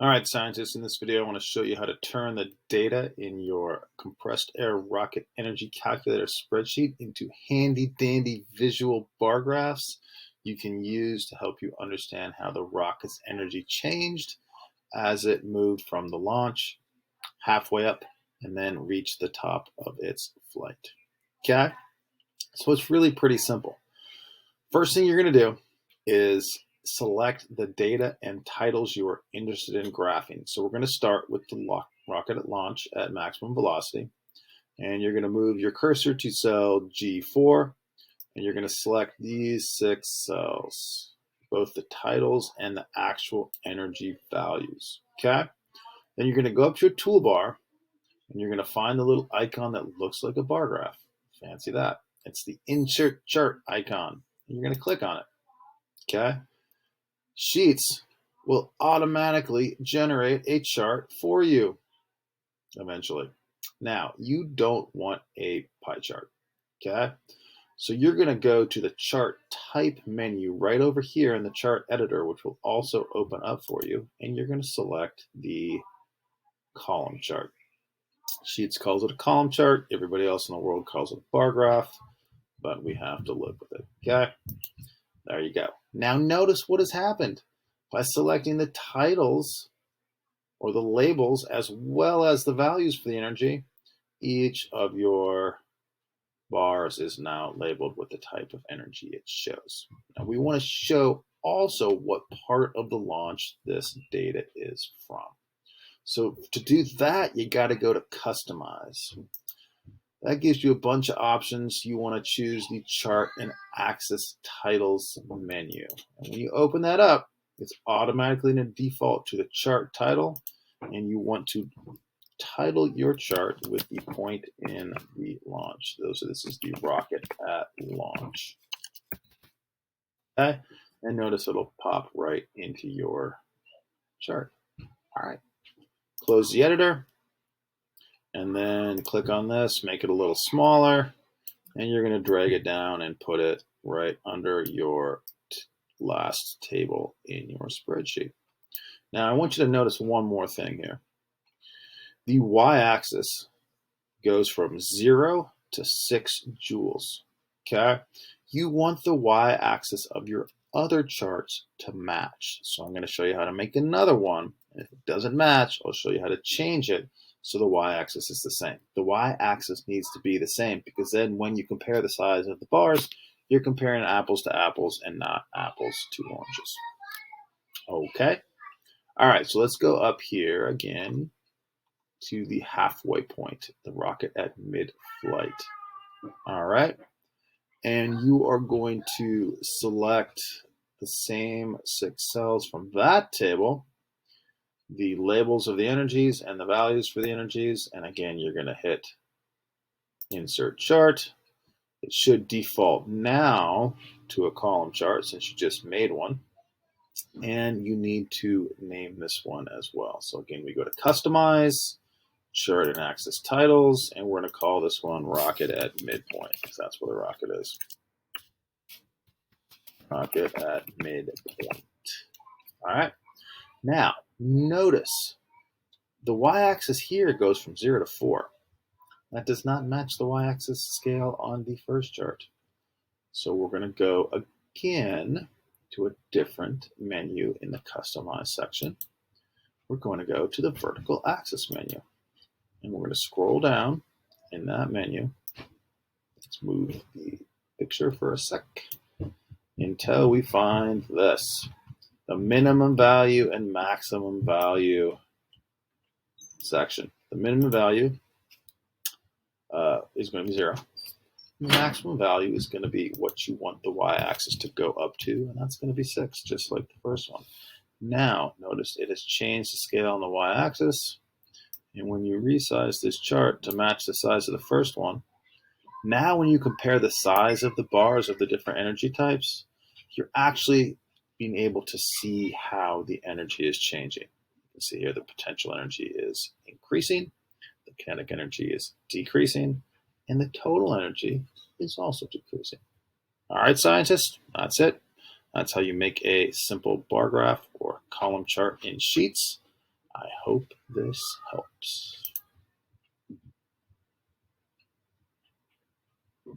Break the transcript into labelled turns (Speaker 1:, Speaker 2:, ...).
Speaker 1: All right, scientists, in this video, I want to show you how to turn the data in your compressed air rocket energy calculator spreadsheet into handy dandy visual bar graphs you can use to help you understand how the rocket's energy changed as it moved from the launch halfway up and then reached the top of its flight. Okay? So it's really pretty simple. First thing you're going to do is select the data and titles you are interested in graphing. So we're going to start with the rocket at launch at maximum velocity. And you're going to move your cursor to cell G4. And you're going to select these 6 cells, both the titles and the actual energy values. Okay? Then you're going to go up to your toolbar. And you're going to find the little icon that looks like a bar graph. Fancy that. It's the insert chart icon. And you're going to click on it. Okay? Sheets will automatically generate a chart for you eventually. Now, you don't want a pie chart, okay? So you're going to go to the chart type menu right over here in the chart editor, which will also open up for you, and you're going to select the column chart. Sheets calls it a column chart. Everybody else in the world calls it a bar graph, but we have to live with it, okay? There you go. Now notice what has happened. By selecting the titles or the labels as well as the values for the energy, each of your bars is now labeled with the type of energy it shows. Now we want to show also what part of the launch this data is from. So to do that, you got to go to Customize. That gives you a bunch of options. You want to choose the Chart and Axis Titles menu. And when you open that up, it's automatically going to default to the chart title, and you want to title your chart with the point in the launch. This is the rocket at launch. Okay, and notice it'll pop right into your chart. All right, close the editor, and then click on this, make it a little smaller, and you're going to drag it down and put it right under your last table in your spreadsheet. Now, I want you to notice one more thing here. The y-axis goes from 0 to 6 joules. Okay? You want the y-axis of your other charts to match. So I'm going to show you how to make another one. And if it doesn't match, I'll show you how to change it so the y-axis is the same. The y-axis needs to be the same because then when you compare the size of the bars, you're comparing apples to apples and not apples to oranges. Okay? All right, so let's go up here again to the halfway point, the rocket at mid-flight. All right, and you are going to select the same 6 cells from that table, the labels of the energies and the values for the energies, and again, you're going to hit Insert Chart. It should default now to a column chart since you just made one. And you need to name this one as well. So again, we go to Customize, Chart and Axis Titles, and we're going to call this one Rocket at Midpoint because that's where the rocket is. Rocket at midpoint. All right. Now, notice the y-axis here goes from 0 to 4. That does not match the y-axis scale on the first chart. So we're going to go again to a different menu in the Customize section. We're going to go to the Vertical Axis menu. And we're going to scroll down in that menu. Let's move the picture for a sec until we find this, the minimum value and maximum value section. The minimum value is going to be 0. The maximum value is going to be what you want the y-axis to go up to, and that's going to be 6, just like the first one. Now, notice it has changed the scale on the y-axis, and when you resize this chart to match the size of the first one, now when you compare the size of the bars of the different energy types, you're actually being able to see how the energy is changing. You can see here the potential energy is increasing, the kinetic energy is decreasing, and the total energy is also decreasing. All right, scientists, that's it. That's how you make a simple bar graph or column chart in Sheets. I hope this helps.